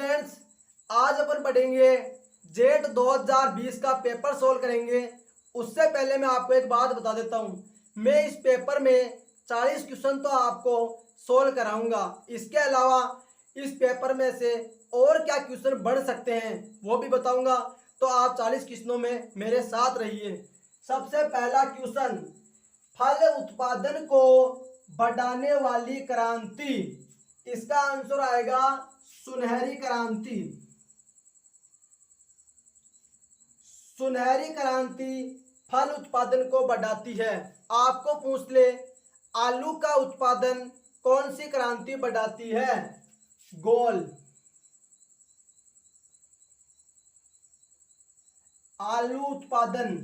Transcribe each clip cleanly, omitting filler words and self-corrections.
Students, आज अपन पढ़ेंगे jet 2020 का पेपर सोल्व करेंगे। उससे पहले मैं आपको एक बात बता देता हूं, मैं इस पेपर में 40 क्वेश्चन तो आपको सोल्व कराऊंगा। इसके अलावा इस पेपर में से और क्या क्वेश्चन बढ़ सकते हैं वो भी बताऊंगा। तो आप 40 क्वेश्चनों में मेरे साथ रहिए। सबसे पहला क्वेश्चन, फल उत्पादन को बढ़ाने वाली क्रांति। इसका आंसर आएगा सुनहरी क्रांति। सुनहरी क्रांति फल उत्पादन को बढ़ाती है। आपको पूछ ले, आलू का उत्पादन कौन सी क्रांति बढ़ाती है? गोल। आलू उत्पादन।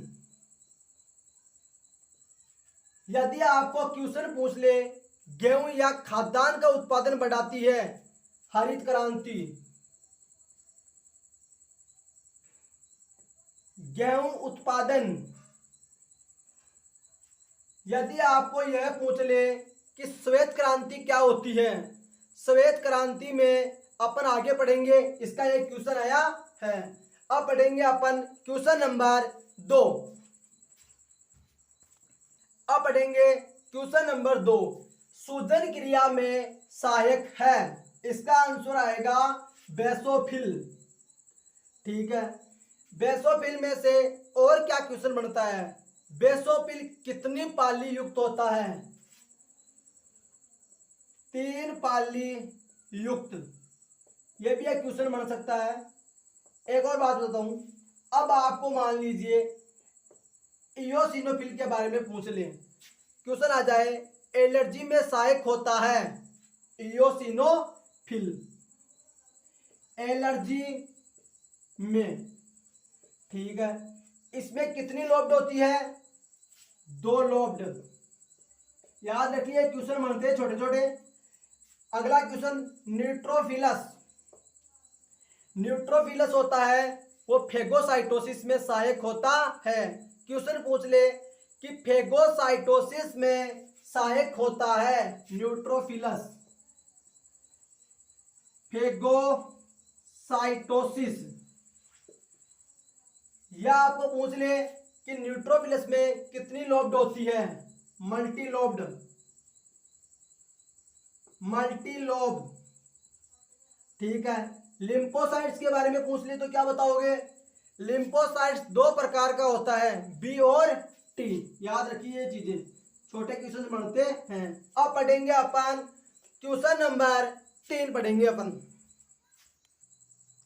यदि आपको क्वेश्चन पूछ ले, गेहूं या खाद्यान्न का उत्पादन बढ़ाती है? हरित क्रांति। गेहूं उत्पादन। यदि आपको यह पूछ ले कि श्वेत क्रांति क्या होती है? श्वेत क्रांति में अपन आगे पढ़ेंगे, इसका एक क्वेश्चन आया है। अब पढ़ेंगे अपन क्वेश्चन नंबर 2। अब पढ़ेंगे क्वेश्चन नंबर 2, सूजन क्रिया में सहायक है। इसका आंसर आएगा बेसोफिल। ठीक है, बेसोफिल में से और क्या क्वेश्चन बनता है? बेसोफिल कितनी पाली युक्त होता है? 3 पाली युक्त। यह भी एक क्वेश्चन बन सकता है। एक और बात बताऊं, अब आपको मान लीजिए इयोसिनोफिल के बारे में पूछ ले, क्वेश्चन आ जाए एलर्जी में सहायक होता है इयोसिनोफिल। एलर्जी में, ठीक है, इसमें कितनी लोब्ड होती है? 2 लोब्ड। याद रखिए क्वेश्चन बनते हैं छोटे छोटे। अगला क्वेश्चन, न्यूट्रोफिलस। न्यूट्रोफिलस होता है वो फेगोसाइटोसिस में सहायक होता है। क्वेश्चन पूछ ले कि फेगोसाइटोसिस में सहायक होता है न्यूट्रोफिलस। फेगोसाइटोसिस। या आपको पूछ ले कि न्यूट्रोफिलस में कितनी लोब्ड होती है? Multi lobed. Multi lobe. ठीक है, लिम्फोसाइट्स के बारे में पूछ ले तो क्या बताओगे? लिम्फोसाइट्स 2 प्रकार का होता है, बी और टी। याद रखिए ये चीजें, छोटे क्वेश्चन बनते हैं। अब पढ़ेंगे अपन क्वेश्चन नंबर 3 पढ़ेंगे अपन।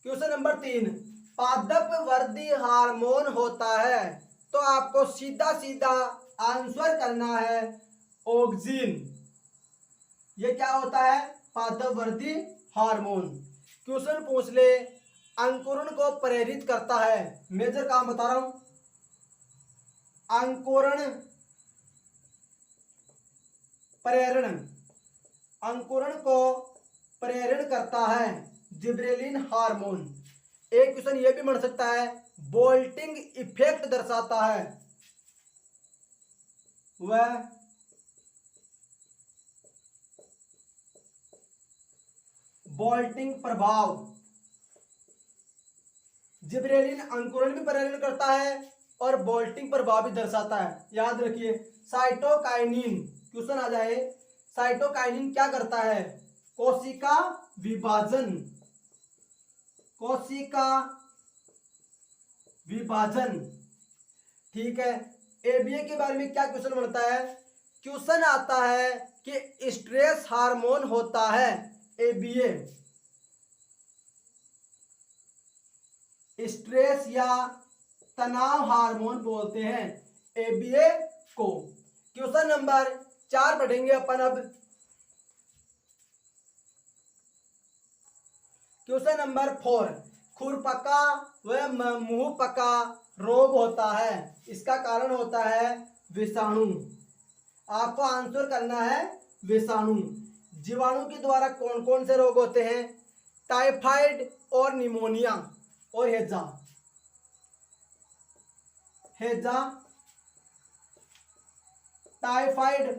क्वेश्चन नंबर 3, पादप वर्धी हार्मोन होता है। तो आपको सीधा सीधा आंसर करना है ऑक्सिन। ये क्या होता है? पादप वर्धी हार्मोन। क्वेश्चन पूछ ले, अंकुरण को प्रेरित करता है। मेजर काम बता रहा हूं, अंकुरण प्रेरण। अंकुरण को प्रेरण करता है जिब्रेलिन हार्मोन। एक क्वेश्चन ये भी बन सकता है, बोल्टिंग इफेक्ट दर्शाता है वह बोल्टिंग प्रभाव। जिब्रेलिन अंकुरण भी प्रेरण करता है और बोल्टिंग प्रभाव भी दर्शाता है। याद रखिए, साइटोकाइनिन। क्वेश्चन आ जाए, साइटोकाइनिन क्या करता है? कोशिका विभाजन। कोशिका विभाजन। ठीक है, एबीए के बारे में क्या क्वेश्चन बनता है? क्वेश्चन आता है कि स्ट्रेस हार्मोन होता है एबीए। स्ट्रेस या तनाव हार्मोन बोलते हैं एबीए को। क्वेश्चन नंबर 4 पढ़ेंगे अपन अब। क्वेश्चन नंबर 4, खुरपका व मुंहपका रोग होता है। इसका कारण होता है विषाणु। आपको आंसर करना है विषाणु। जीवाणु के द्वारा कौन कौन से रोग होते हैं? टाइफाइड और निमोनिया और हेजा। हेजा, टाइफाइड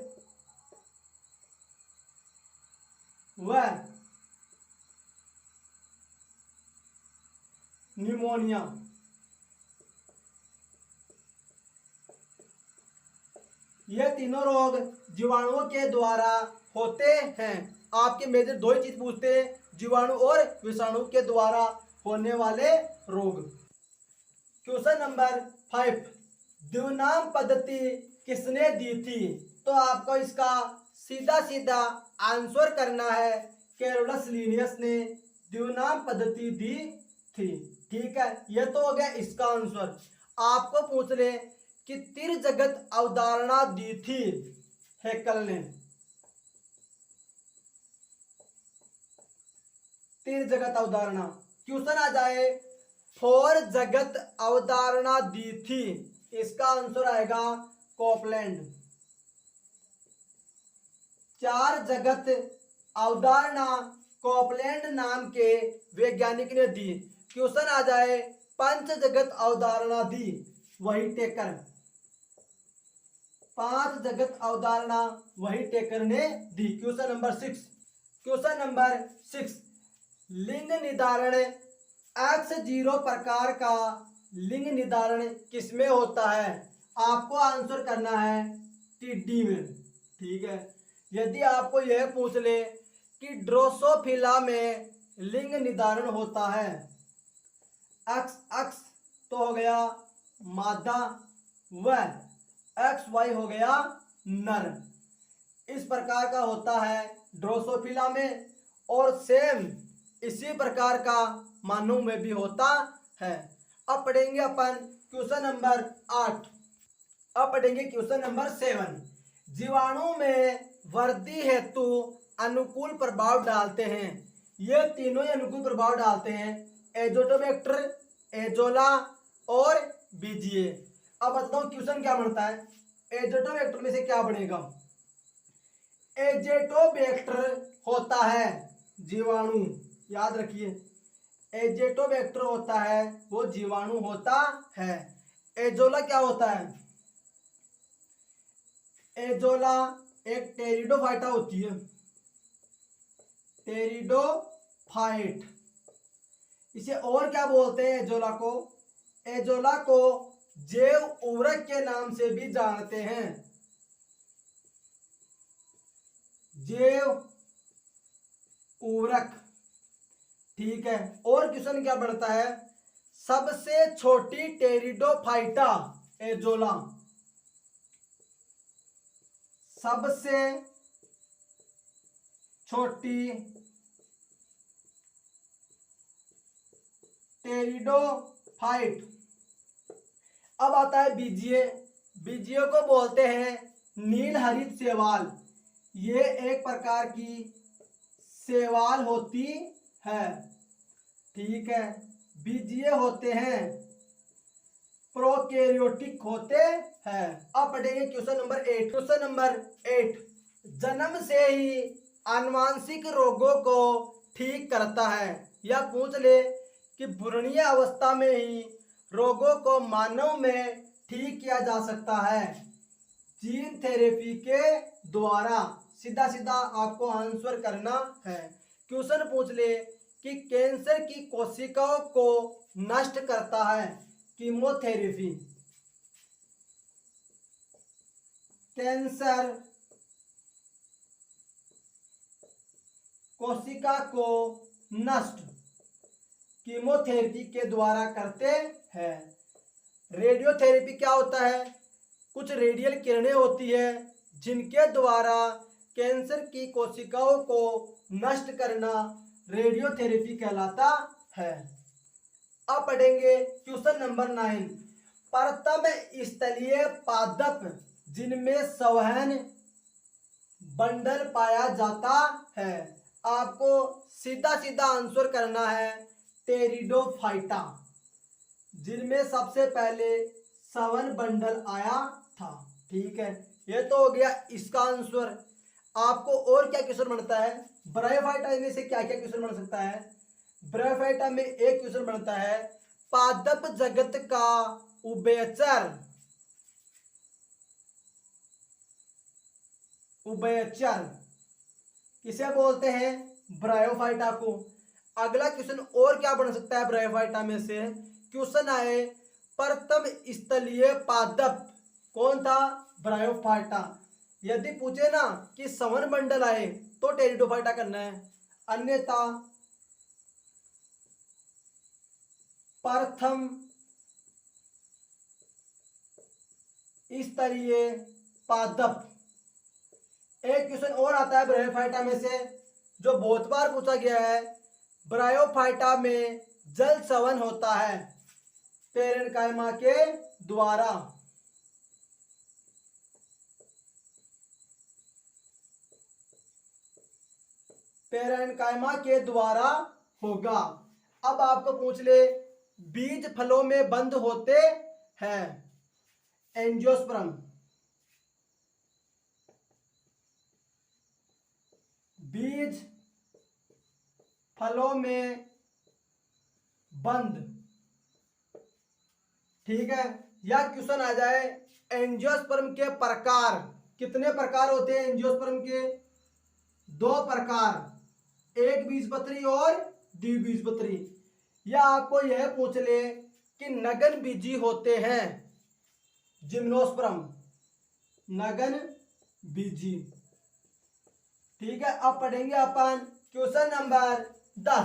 व निमोनिया। ये तीनों रोग जीवाणुओं के द्वारा होते हैं। आपके मेजर दो ही चीज पूछते हैं, जीवाणु और विषाणु के द्वारा होने वाले रोग। क्वेश्चन नंबर 5, द्विनाम पद्धति किसने दी थी? तो आपको इसका सीधा सीधा आंसर करना है, कैरोलस लिनियस ने द्विनाम पद्धति दी थी। ठीक है, यह तो हो गया इसका आंसर। आपको पूछ ले कि त्रिजगत अवधारणा दी थी हैकेल ने। त्रिजगत अवधारणा क्वेश्चन आ जाए, फोर जगत अवधारणा दी थी, इसका आंसर आएगा कोपलैंड। चार जगत अवधारणा कोपलैंड नाम के वैज्ञानिक ने दी। क्वेश्चन आ जाए, पंच जगत अवधारणा दी, वही टेकर। पांच जगत अवधारणा वही टेकर ने दी। क्वेश्चन नंबर 6, क्वेश्चन नंबर 6, लिंग निर्धारण X0 प्रकार का लिंग निर्धारण किसमें होता है? आपको आंसर करना है टिड्डी में। ठीक है, यदि आपको यह पूछ ले कि ड्रोसोफिला में लिंग निर्धारण होता है, XX तो हो गया मादा व XY हो गया नर, इस प्रकार का होता है ड्रोसोफिला में, और सेम इसी प्रकार का मानव में भी होता है। अब पढ़ेंगे अपन क्वेश्चन नंबर 8। अब पढ़ेंगे क्वेश्चन नंबर 7, जीवाणु में वृद्धि हेतु अनुकूल प्रभाव डालते हैं। ये तीनों ही अनुकूल प्रभाव डालते हैं, एजोटोबैक्टर, एजोला और बीजीए। अब बताओ क्वेश्चन क्या बनता है, एजोटोबैक्टर में से क्या बनेगा? एजेटोबैक्टर होता है जीवाणु, याद रखिए, एजेटोबैक्टर होता है वो जीवाणु होता है। एजोला क्या होता है? एजोला एक टेरिडोफाइटा होती है, टेरिडोफाइट। इसे और क्या बोलते हैं एजोला को? एजोला को जैव उर्वरक के नाम से भी जानते हैं, जैव उर्वरक। ठीक है, और क्वेश्चन क्या बढ़ता है, सबसे छोटी टेरिडोफाइटा एजोला, सबसे छोटी टेरिडोफाइट। अब आता है बीजीए। बीजीए को बोलते हैं नील हरित शैवाल। ये एक प्रकार की शैवाल होती है। ठीक है, बीजीए होते हैं प्रोकैरियोटिक होते हैं। अब पढ़ेंगे क्वेश्चन नंबर 8। क्वेश्चन नंबर 8, जन्म से ही आनुवांशिक रोगों को ठीक करता है। या पूछ ले कि भ्रूणीय अवस्था में ही रोगों को मानव में ठीक किया जा सकता है जीन थेरेपी के द्वारा। सीधा सीधा आपको आंसर करना है। क्वेश्चन पूछ ले कि कैंसर की कोशिकाओं को नष्ट करता है कीमोथेरेपी। कैंसर कोशिका को नष्ट कीमोथेरेपी के द्वारा करते हैं। रेडियोथेरेपी क्या होता है? कुछ रेडियल किरणें होती है जिनके द्वारा कैंसर की कोशिकाओं को नष्ट करना रेडियोथेरेपी कहलाता है। अब पढ़ेंगे क्वेश्चन नंबर 9, प्रथम स्थलीय पादप जिनमें संवहन बंडल पाया जाता है। आपको सीधा सीधा आंसर करना है टेरिडोफाइटा, जिनमें सबसे पहले संवहन बंडल आया था। ठीक है, ये तो हो गया इसका आंसर। आपको और क्या क्वेश्चन बनता है? ब्रायोफाइटा में से क्या क्या क्वेश्चन बन सकता है? ब्रायोफाइटा में एक क्वेश्चन बनता है, पादप जगत का उभयचर, उभयचर किसे बोलते हैं? ब्रायोफाइटा को। अगला क्वेश्चन और क्या बन सकता है ब्रायोफाइटा में से? क्वेश्चन आए प्रथम स्थलीय पादप कौन था? ब्रायोफाइटा। यदि पूछे ना कि सवन मंडल आए तो टेरिडोफाइटा करना है, अन्यथा प्रथम स्तरीय पादप। एक क्वेश्चन और आता है ब्रायोफाइटा में से जो बहुत बार पूछा गया है, ब्रायोफाइटा में जल सवन होता है पेरेन्काइमा के द्वारा। पेरेन्काइमा के द्वारा होगा। अब आपको पूछ ले बीज फलों में बंद होते हैं, एंजियोस्पर्म। बीज फलों में बंद, ठीक है। या क्वेश्चन आ जाए एंजियोस्पर्म के प्रकार, कितने प्रकार होते हैं एंजियोस्पर्म के? 2 प्रकार, एक बीजपत्री और द्विबीजपत्री। या आपको यह पूछ ले कि नगन बीजी होते हैं, जिम्नोस्पर्म, नगन बीजी, ठीक है। अब पढ़ेंगे अपन क्वेश्चन नंबर 10।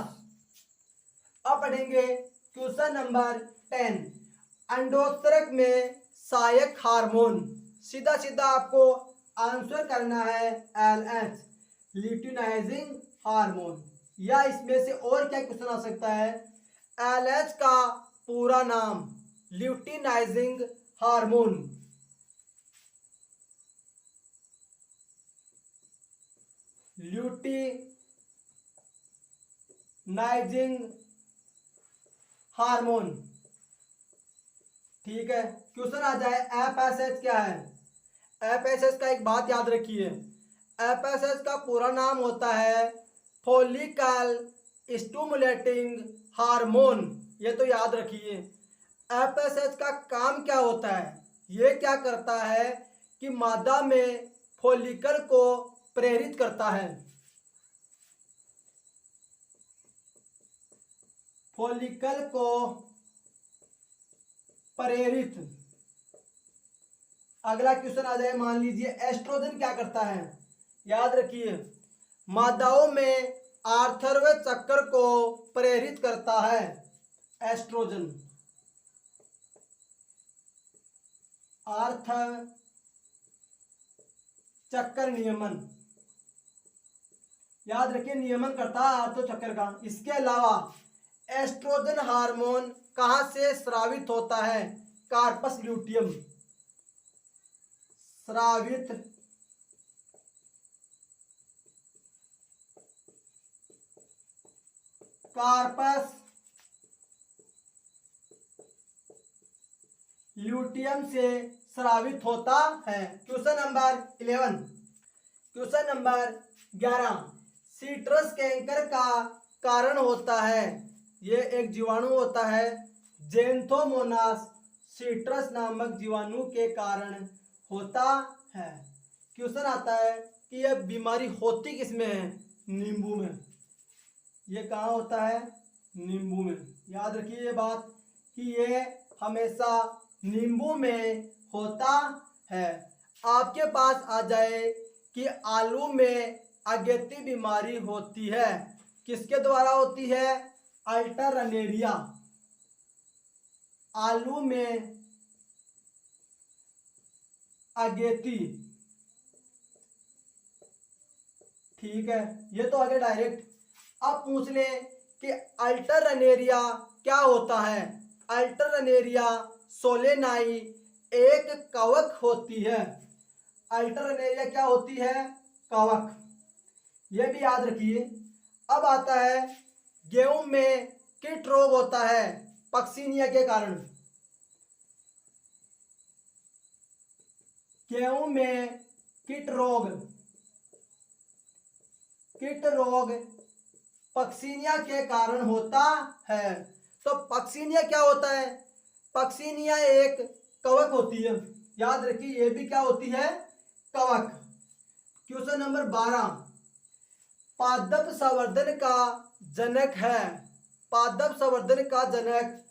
अब पढ़ेंगे क्वेश्चन नंबर 10। अंडोत्तरक में सहायक हार्मोन, सीधा सीधा आपको आंसर करना है LH, ल्यूटिनाइजिंग हार्मोन। या इसमें से और क्या क्वेश्चन आ सकता है? LH का पूरा नाम, ल्यूटिनाइजिंग हार्मोन। ल्यूटिनाइजिंग हार्मोन, ठीक है। क्वेश्चन आ जाए FSH क्या है? FSH का एक बात याद रखिए, FSH का पूरा नाम होता है फॉलिकल स्टिमुलेटिंग हार्मोन। ये तो याद रखिए। FSH का काम क्या होता है? ये क्या करता है कि मादा में फॉलिकल को प्रेरित करता है, फॉलिकल को प्रेरित। अगला क्वेश्चन आ जाए, मान लीजिए एस्ट्रोजन क्या करता है? याद रखिए, मादाओं में आर्थरवे चक्कर को प्रेरित करता है एस्ट्रोजन, आर्थर चक्कर नियमन। याद रखिए, नियमन करता है आर्थर चक्कर का। इसके अलावा एस्ट्रोजन हार्मोन कहां से स्रावित होता है? कार्पस ल्यूटियम, स्रावित कार्पस ल्यूटियम से स्रावित होता है। Question number 11। Question number 11, citrus canker का कारण होता है, ये एक जीवाणु होता है ज़ैंथोमोनास सीट्रस नामक जीवाणु के कारण होता है। क्वेश्चन आता है कि यह बीमारी होती किसमें है? नींबू में। ये कहाँ होता है? नींबू में। याद रखिए ये बात कि ये हमेशा नींबू में होता है। आपके पास आ जाए कि आलू में अगेती बीमारी होती है, किसके द्वारा होती है? अल्टरनेरिया। आलू में अगेती, ठीक है। ये तो आगे डायरेक्ट। अब पूछ ले कि अल्टरनेरिया क्या होता है? अल्टरनेरिया सोलेनाई एक कवक होती है। अल्टरनेरिया क्या होती है? कवक। ये भी याद रखिए। अब आता है गेहूं में कीट रोग होता है पक्सिनिया के कारण। गेहूं में कीट रोग पक्सिनिया के कारण होता है। तो पक्सिनिया क्या होता है? पक्सिनिया एक कवक होती है। याद रखिए ये भी क्या होती है? कवक। क्वेश्चन नंबर 12, पादप संवर्धन का जनक है, पादप संवर्धन का जनक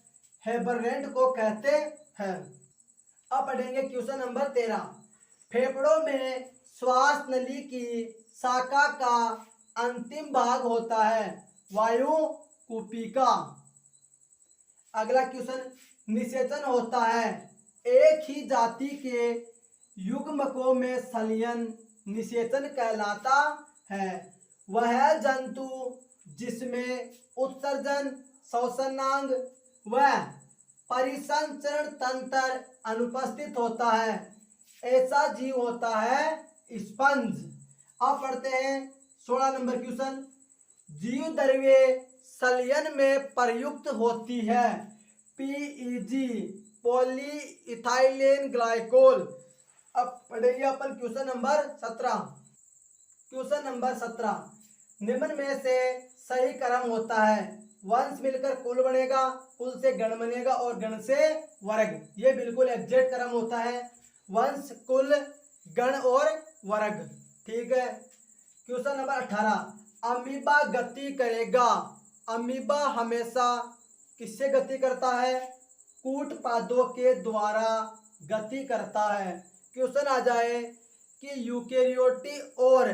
हेबरनेंट को कहते हैं। अब पढ़ेंगे क्वेश्चन नंबर 13। फेफड़ों में श्वास नली की शाखा का अंतिम भाग होता है वायु कूपिका। अगला क्वेश्चन, निषेचन होता है एक ही जाति के युग्मकों में संलयन निषेचन कहलाता है। वह जंतु जिसमें उत्सर्जन श्वसनांग व परिसंचरण तंत्र अनुपस्थित होता है ऐसा जीव होता है स्पंज। अब पढ़ते हैं 16 नंबर क्वेश्चन, जीव द्रव्य संलयन में प्रयुक्त होती है पीईजी पॉली इथाइलेन ग्लाइकोल। अब पढ़ेंगे अपन क्वेश्चन नंबर 17। क्वेश्चन नंबर 17, निम्न में से सही क्रम होता है। वंश मिलकर कुल बनेगा, कुल से गण बनेगा और गण से वर्ग। ये बिल्कुल एग्जैक्ट क्रम होता है, वंश कुल गण और वर्ग। ठीक है। क्वेश्चन नंबर 18, अमीबा गति करेगा। अमीबा हमेशा किससे गति करता है? कूट पादों के द्वारा गति करता है। क्वेश्चन आ जाए कि यूकेरियोटी और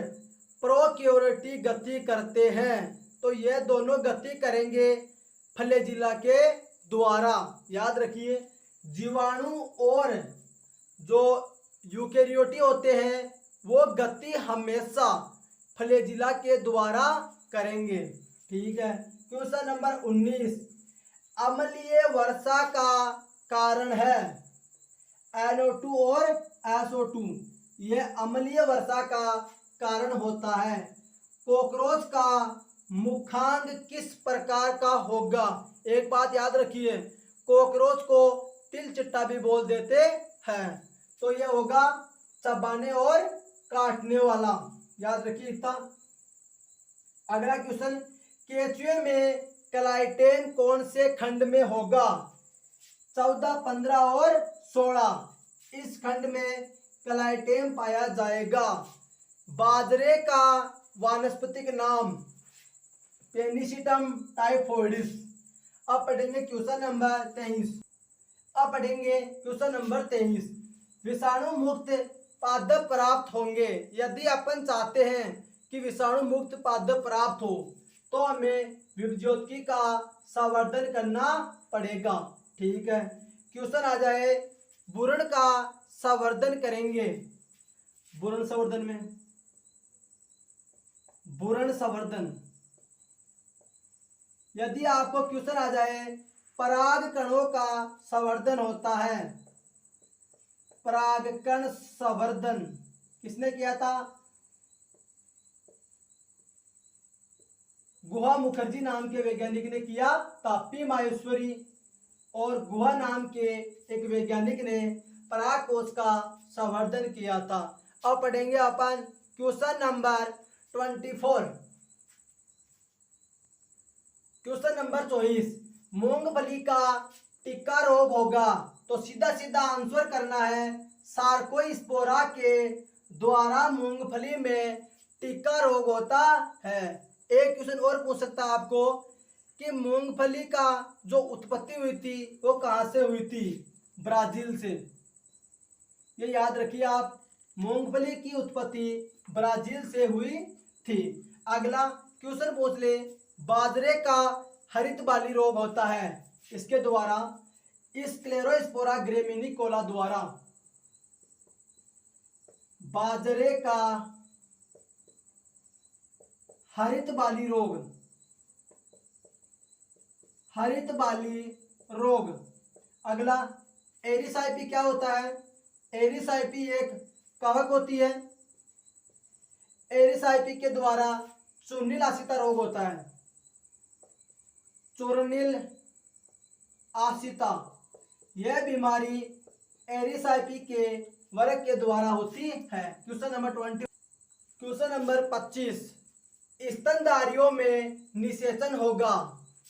प्रोक्योरिटी गति करते हैं, तो ये दोनों गति करेंगे फ्लैजिला के द्वारा। याद रखिए, जीवाणु और जो यूकेरियोटी होते हैं वो गति हमेशा फ्लैजिला के द्वारा करेंगे। ठीक है। क्वेश्चन नंबर 19, अम्लीय वर्षा का कारण है NO2 और SO2। यह अम्लीय वर्षा का कारण होता है। कॉकरोच का मुखांग किस प्रकार का होगा? एक बात याद रखिए, कॉकरोच को तिल चिट्टा भी बोल देते हैं, तो यह होगा चबाने और काटने वाला। याद रखिए इतना। अगला क्वेश्चन, केचुए में क्लाइटेन कौन से खंड में होगा? 14, 15 और 16 इस खंड में क्लाइटेन पाया जाएगा। बाजरे का वानस्पतिक नाम पेनिसिटम टाइफोइडिस। अब पढ़ेंगे क्वेश्चन नंबर 23। अब पढ़ेंगे क्वेश्चन नंबर 23, विषाणु मुक्त पादप प्राप्त होंगे। यदि अपन चाहते हैं कि विषाणु मुक्त पादप प्राप्त हो तो हमें विभज्योति का संवर्धन करना पड़ेगा। ठीक है। क्वेश्चन आ जाए, बुरण का संवर्धन करेंगे। बुरण संवर्धन में बुरण संवर्धन, यदि आपको क्वेश्चन आ जाए पराग कणों का संवर्धन होता है। परागकण संवर्धन किसने किया था? गुहा मुखर्जी नाम के वैज्ञानिक ने किया था। पी माहेश्वरी और गुहा नाम के एक वैज्ञानिक ने पराग कोश का संवर्धन किया था। अब पढ़ेंगे अपन क्वेश्चन नंबर 24। क्वेश्चन नंबर 24, मूंगफली का टिक्का रोग होगा, तो सीधा सीधा आंसर करना है सार्कोस्पोरा के द्वारा मूंगफली में टिक्का रोग होता है। एक क्वेश्चन और पूछ सकता है आपको कि मूंगफली का जो उत्पत्ति हुई थी वो कहाँ से हुई थी? ब्राजील से। ये याद रखिए आप, मूंगफली की उत्पत्ति ब्राजील से हुई थी। अगला क्वेश्चन पूछ ले, बाजरे का हरित बाली रोग होता है इसके द्वारा, स्क्लेरोस्पोरा ग्रेमिनिकोला द्वारा। बाजरे का हरित बाली रोग, हरित बाली रोग। अगला एरिसाइपी क्या होता है? एरिसाइपी एक कवक होती है। एरिसाइपी के द्वारा चूर्णिल आसिता रोग होता है। चूर्णिल आसिता, यह बीमारी एरिसाइपी के वर्ग के द्वारा होती है। Question number 20। क्वेश्चन नंबर 25, स्तनधारियों में निषेचन होगा।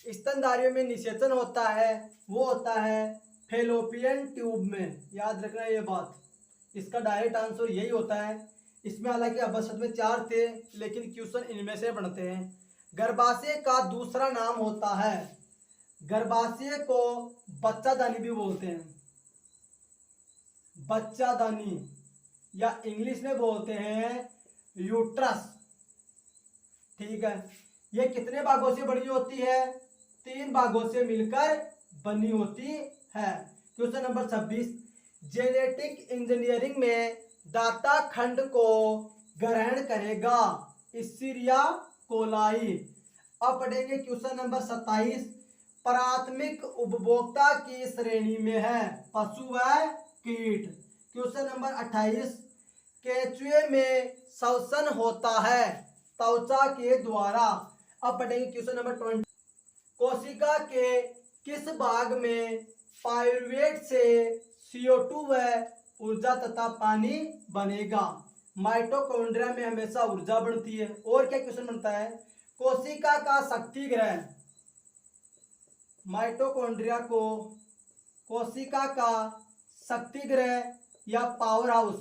स्तनधारियों में निषेचन होता है, वो होता है फेलोपियन ट्यूब में। याद रखना ये बात, इसका डायरेक्ट आंसर यही होता है इसमें हालांकि अवसर में 4 थे, लेकिन क्वेश्चन इनमें से बनते हैं। गर्भाशय का दूसरा नाम होता है, गर्भाशय को बच्चादानी भी बोलते हैं, बच्चादानी, या इंग्लिश में बोलते हैं यूट्रस। ठीक है, ये कितने भागों से बनी होती है? 3 भागों से मिलकर बनी होती है। क्वेश्चन नंबर 26, जेनेटिक इंजीनियरिंग में दाता खंड को ग्रहण करेगा इस्चरिया कोलाई। अब पढ़ेंगे क्वेश्चन नंबर 27, प्राथमिक उपभोक्ता की श्रेणी में है पशु व कीट। क्वेश्चन नंबर 28, केंचुए में श्वसन होता है त्वचा के द्वारा। अब पढ़ेंगे क्वेश्चन नंबर 20, कोशिका के किस भाग में पाइरुवेट से CO2 व ऊर्जा तथा पानी बनेगा? माइटोकॉन्ड्रिया में हमेशा ऊर्जा बनती है। और क्या क्वेश्चन बनता है? कोशिका का शक्ति ग्रह, माइटोकॉन्ड्रिया को कोशिका का शक्ति ग्रह या पावर हाउस,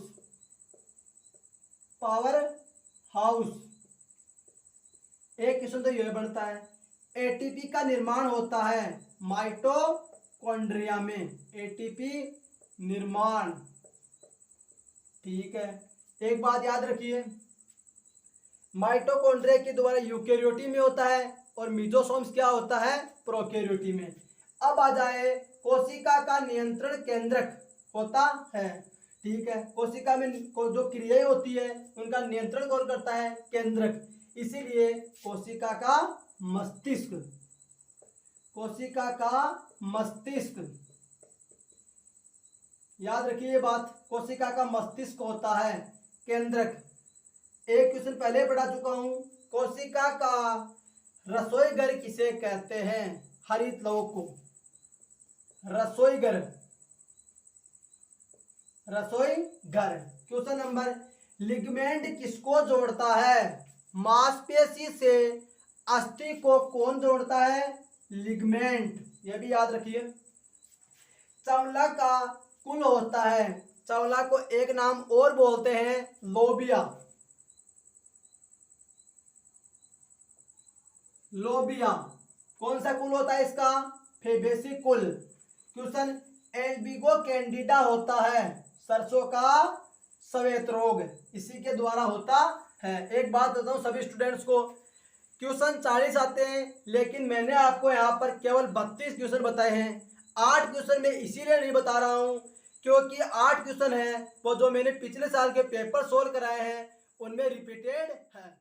पावर हाउस, एक क्वेश्चन तो यह बनता है। एटीपी का निर्माण होता है माइटोकॉन्ड्रिया में, एटीपी निर्माण। ठीक है, एक बात याद रखिए, माइटोकॉन्ड्रिया के द्वारा यूकेरियोटी में होता है और मीजोसोम्स क्या होता है? प्रोकैरियोटी में। अब आ जाए कोशिका का नियंत्रण केंद्रक होता है। ठीक है, कोशिका में जो क्रियाएं होती है उनका नियंत्रण कौन करता है? केंद्रक। इसीलिए कोशिका का मस्तिष्क, कोशिका का मस्तिष्क, याद रखिए ये बात, कोशिका का मस्तिष्क होता है केंद्रक। एक क्वेश्चन पहले पढ़ा चुका हूं, कोशिका का रसोई घर किसे कहते हैं? हरित लवक को रसोई घर, रसोई घर। क्वेश्चन नंबर, लिगमेंट किसको जोड़ता है? मांसपेशी से अस्थि को कौन जोड़ता है? लिगमेंट, यह भी याद रखिए। चमड़ा का कुल होता है, चमड़ा को एक नाम और बोलते हैं लोबिया, लोबिया। कौन सा कुल होता है इसका? फेबेसी कुल। क्वेश्चन, एल्बिगो कैंडिडा होता है सरसों का श्वेत रोग, इसी के द्वारा होता है। एक बात बताऊं सभी स्टूडेंट्स को, क्वेश्चन 40 आते हैं, लेकिन मैंने आपको यहाँ पर केवल 32 क्वेश्चन बताए हैं। 8 क्वेश्चन मैं इसीलिए नहीं बता रहा हूँ क्योंकि 8 क्वेश्चन है वो जो मैंने पिछले साल के पेपर सोल्व कराए हैं उनमें रिपीटेड है।